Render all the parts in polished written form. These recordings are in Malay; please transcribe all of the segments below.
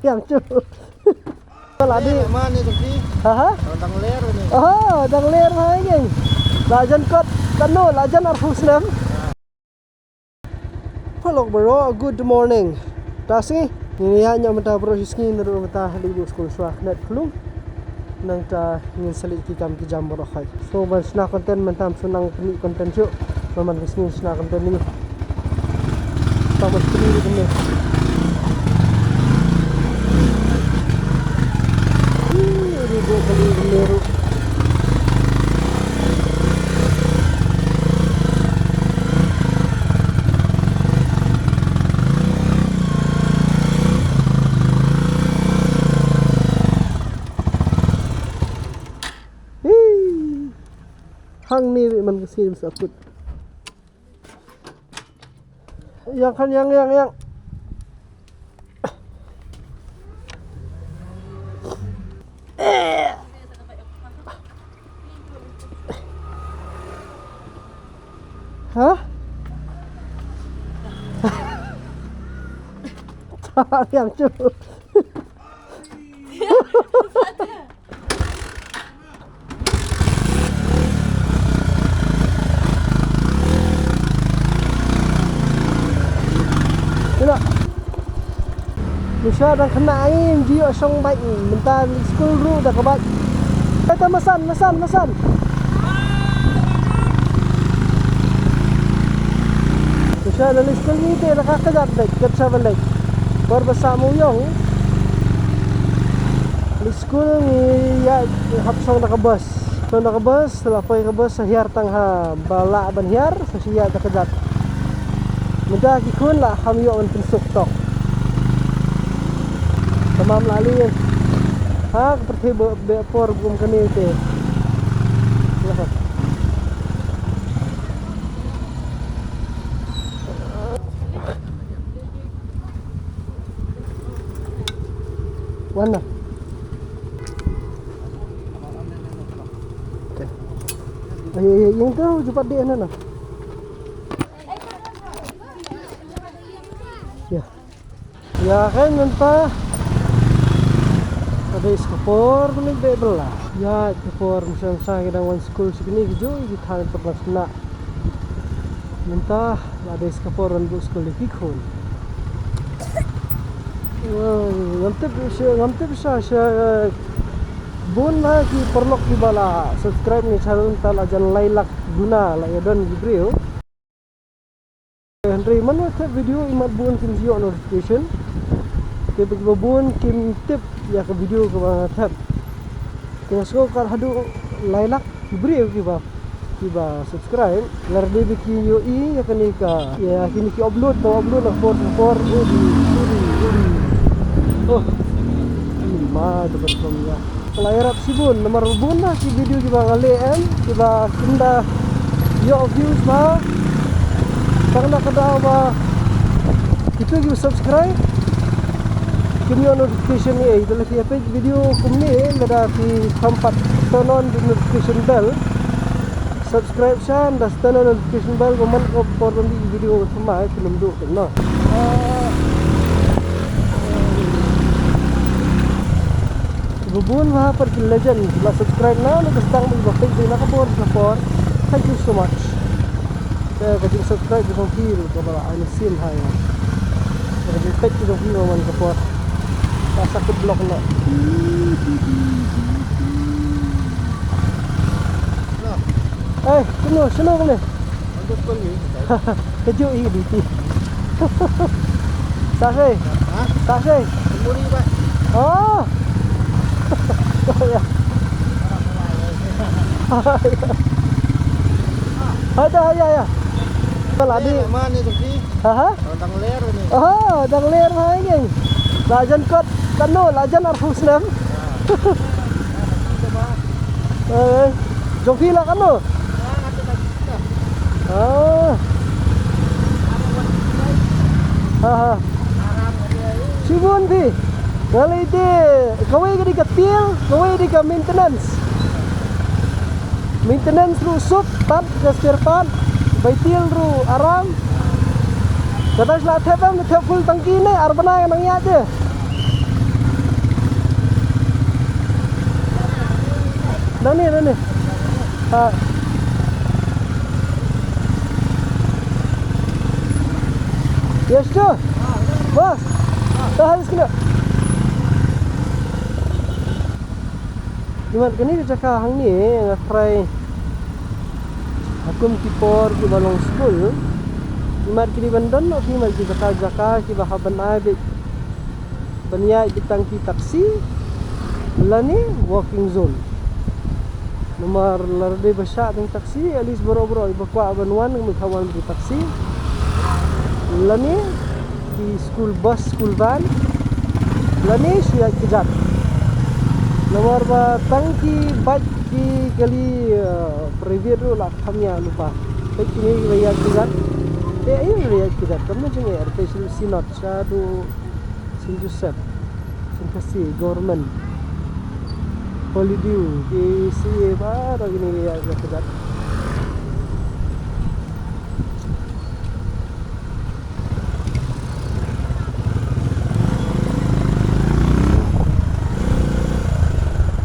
Yang cu. Ladi mana tu sih? ha Tang ler ni. oh dang ler hai ngeng lajan kot kanu lajan arhusnam. Hello bro, good morning. Tasi ini hanya mata bro hiskin ru mata libu school swak net klung nang ta ngin salit ki kam ki jam bro khai. So ban sna content mentam sunang ni content chu maman hiskin sna content ni. Tamat ni ni. Ribu kali meru. Hang ni man kasi sakit. Yang kan yang hah? Yang cu. Ina. Misha đang khăn nãy đi ở sông bệnh mình ta school ru đã các bạn. Ta masan. Misha dari school ni te nakakajat dek kat sa balik. Berbasa mo yung di school ni ya hapsong nakabus. So nakabus setelah pay ka bus sa hiyar tangha bala ban hiyar sa siya nakajat. Mudah kikun lah kami yon pensuk tok. Tamam lali eh. Ha seperti por gum kani te. Mana? Okay. Yang tu cepat dia mana? Ya kan nanti ada iskapor ni bebel lah. Ya iskapor misalnya saya kadang one school segini hijau kita hanya pernah kena. Nanti ada iskapor one school di Pikun. Ngamte bisa saya bun lah ki perlok ki bala subscribe ni channel tal ajan lailak guna la yadon gibril. Henry mana video imat bun kim zio notification. Ke bun kim tip ya ke video ke bang tab. Kena sko kar hadu lailak gibril ki ba subscribe lar de biki yo ya kenika ya kini ki upload lah for oh ma tu betul ya layarap sibun nomor bun lah ki video ki bang alen ki ba kinda yo views ba karena kada ba itu ki subscribe kini notification ni itu lagi apa video kumni ada di tempat turn on notification bell. Subscribe siya, das turn on notification bell kuman ko for the video sama film do no. Bubun ha per legend la subscribe na nagastang mo ba page na ka for. Thank you so much. Kaya kasi subscribe ko feel ko ba ay sim ha ya. Kasi page ko feel man ka for. Sakit block na. Eh, sino kami? Agak pun ni. Keju ini di. Sase. Ha? Sase. Muri ba? Oh. Ya. Ada ya. Ladi mana tu sih? ha Tang ler ni. oh dang ler hai ngeng lajan kot kanu lajan arhusnam. Jogi lah kanu. Ah. Ha. Sibun pi. Kali ite kawai di ketil, kawai di ke maintenance. Maintenance ru sup pat ke spare part, baitil ru aram. Kata sila thep full tangki ni arbana yang nangya je. Dah ni. Ha. Yes, sir. Bos. Tahan sekejap. Gimana kini dia cakap hang ni try akum kipor ki balong school. Gimana kini bandan no ki mal ki jaka ki bahaban ai banyai bitang ki taksi. Lani walking zone. Nomor larde besar ng taksi alis boro-boro ibakwa banwan ng magkawan di taksi. Lani di school bus, school van. Lani siya kijat. Nomor ba tangki bike ki kali private ro lah kamya lupa. Baik ini bayar kijat. Ayo bayar kijat. Kamu jangan artificial sinot syadu Saint Joseph. Kasih government holiday isi baru gini ya kedat.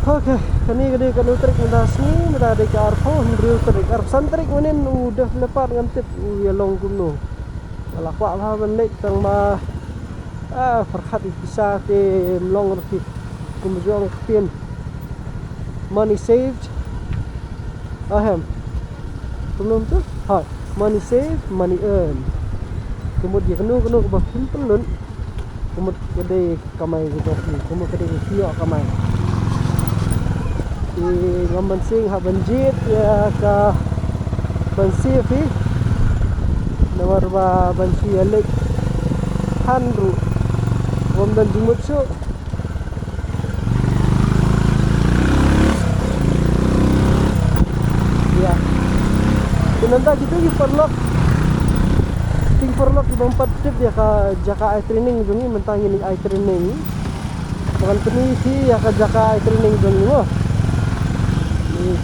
Oke, kini gede kan utrik mendas ni, mendah ada ke arpo, hendri utrik arsan trik menin udah lepas ngantip ya long kuno. Kalau kuat lah balik tang mah farhat bisa ke long reti kumjong pin. Money saved. Ahem. Belum tu? Ha. Money saved, money earned. Kemudian kenu ke bahin pelun. Kemudian kedai kamai gitu. Kemudian kedai kiok kamai. Di ngamban sing ha banjit ya ka bansi fi. Nomor ba bansi alik hanru. Wamdan jumut so. Nanti gitu di perlok di bampat tip dia ka jaka air training dungi mentang ini air training bukan penisi ya ka jaka air training dungi mo ini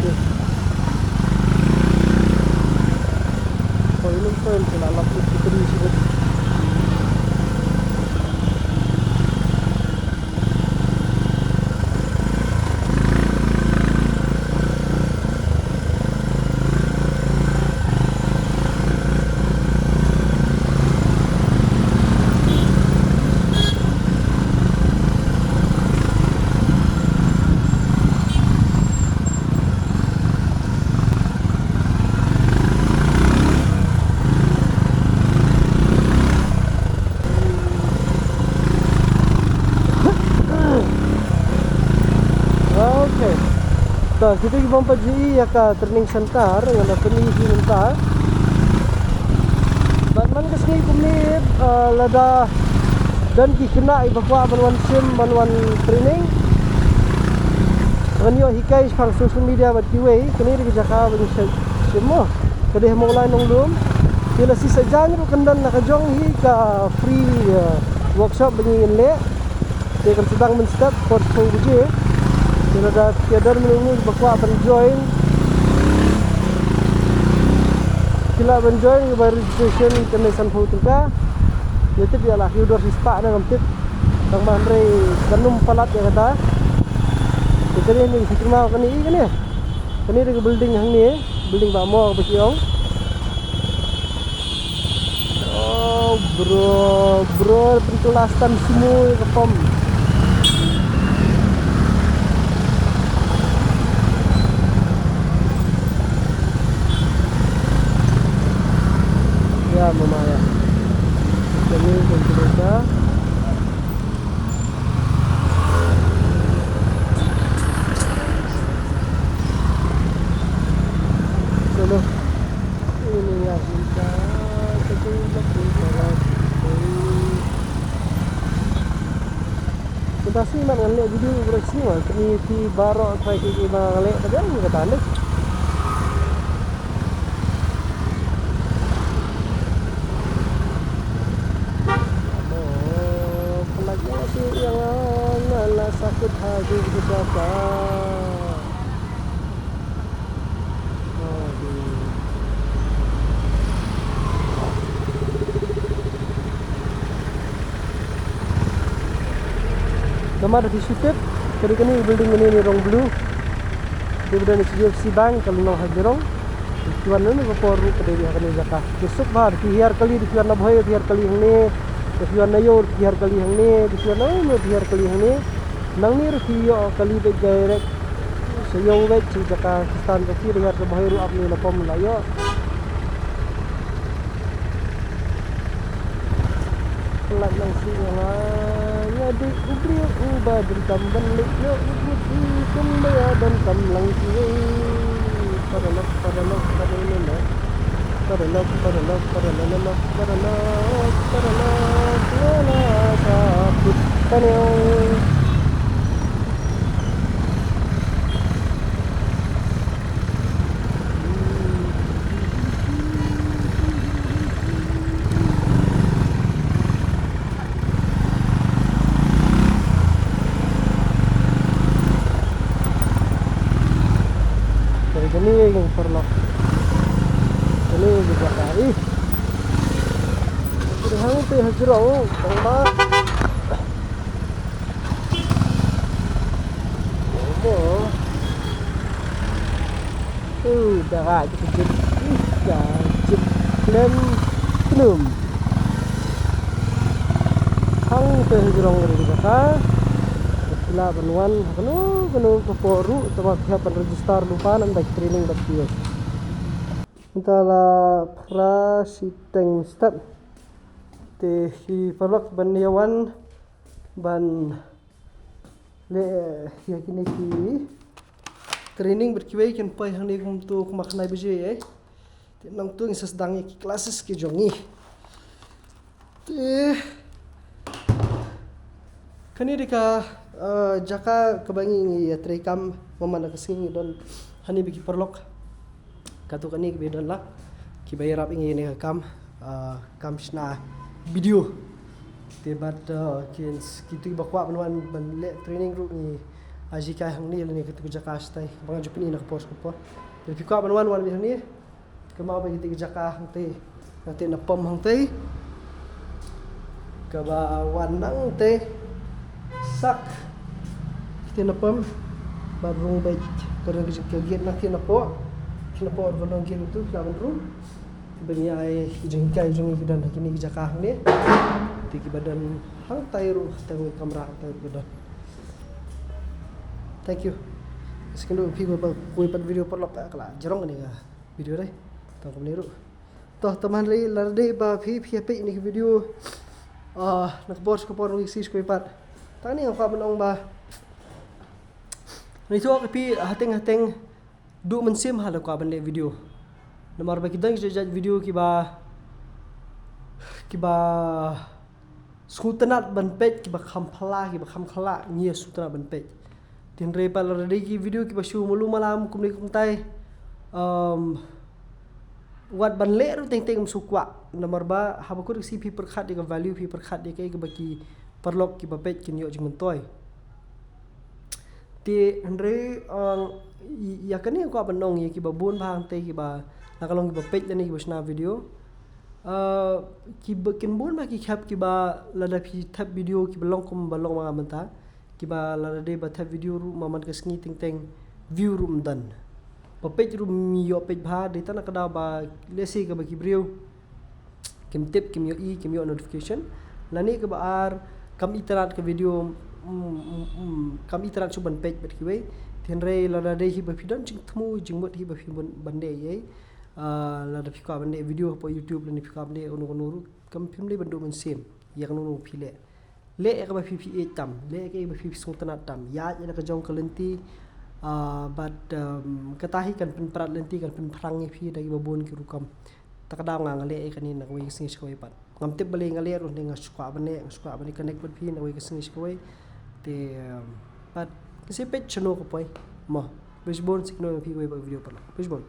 ini pun selalap itu penisi Nah, kita di bawah GE ya ka training center yang ada penisi mentar. Batman kesini kumni lada dan kena ibakwa banwan sim banwan training. Kanyo hikai pang social media bat kiway kini di jaka ban sim mo. Kadeh mo lain nong lum. Kila si sajang ro kandan nakajong hi ka free workshop bangin le. Dia kan sedang men-step for buje. Kila dah tiada menunggu bakwa ban join. Kila ban join by registration kena sanfau tuka. Itu dia lah yudor hispa na ngamtit. Tang manre kanum palat ya kata. Kita ni terima kani ni. Kani di building hang ni, building ba mo bakiong. Oh bro pentulastan semua kepom. Ya mama ya. Ini kita solo ini ya kita kita sih nak ngeliat video bersih mah ini di barok kayak ini ngeliat tapi aku kata anda sakit hati berapa? Nama ada di Sutip, jadi kini building ini rong blue. Dibeda ni UFC Bank kalau nak hadirong. Tuan ni ko poru pada dia kan jaka. Besok bar tiar kali di tuan boy tiar kali hang ni. Tuan nayo tiar kali hang ni, tuan nayo tiar kali hang ni. Nang ni rutio kali be direct. Sayo wet si jaka stan ke kiri tiar boy ru apni na pom layo. Pelan nang singa di ubri ubah berkam balik yo putih kembaya dan kamlang kiri paralok paralok paralok paralok paralok paralok paralok paralok lala sabut tanyo ini yang perlu ini juga kali hang teh hajrau tamba dah kejut kejut klem klum hang teh hajrau juga sila penuan kanu keporu tempat siapan register lupa nan baik training dak dia entala prasiteng step te hi perlok ban yawan ban le ya kini ki training berkiwai kan pai hang ni kum tu kumaknai bije te nang tu isas dang ki classes ki jongi te kani dika jaka kebangi ya trekam mamana kesini don hani biki perlok katu kani bedon lah ki bayar ap ingi ni kam sna video tebat kin kitu bakwa penuan ban le training group ni ajika hang ni ni ketu jaka stai bang jupini nak post ko tapi ko penuan wan bi ni kemau bagi tiga jaka hang te nanti na pom hang te ka ba wan nang te sak kita pom baru baik kerana kegiatan nak kita po orang game tu lawan ru beri ai jengkai jungi dan kini jakah ni tiki badan hang tairu tengok kamera tairu badan thank you sekian video koi pat video perlok kala jarong ni video dai tong niru toh teman larde ba phi ni video nak bos ko por isi koi pat tani ang menong ba ni tu pi hateng du mensim hal ko ban le video nomor ba kidang jaj video ki ba skutenat ban page ki ba khamkhala ngi skutenat ban page tin re pa larde ki video ki ba shu mulu malam kum ni kum tai wat ban le ru teng sukwa nomor ba habakur si pi perkhat di ka value pi perkhat di kai baki perlok ki ba page kin yo jing toy ti andre ya kani ko banong ye ki ba bun bang te ki ba nakalong ki ba page ni ki ba sna video ki ba kin bun ba ki khap ki ba lada phi thap video ki balong kum balong mga manta ki ba lada de ba thap video ru maman ka sngi teng view room dan ba page ru mi yo page ba de ta nakada ba lesi ka ba ki brio kim tip kim yo notification lani ka ba ar kam iterat ke video kam iterat suban page bet kiwe tenre lada de hi ba pidon jing thmu jing mot hi ba fi bande ye lada fi ka bande video po youtube lani fi ka bande onu ru kam film le bandu men sem yang nu phile le ka ba fi tam le ka ba fi sultanat tam ya ina ka jong kalenti but katahi kan pen prat lenti kan pen prangi fi dagi babon ki rukam takadaw nga ngale kanin na way sing skoy pat ngamtip bali ngale ro nga skwa bane connect pat fi na way sing skoy te pat kasi pet chano ko poy mo bisbon sikno fi way video pala bisbon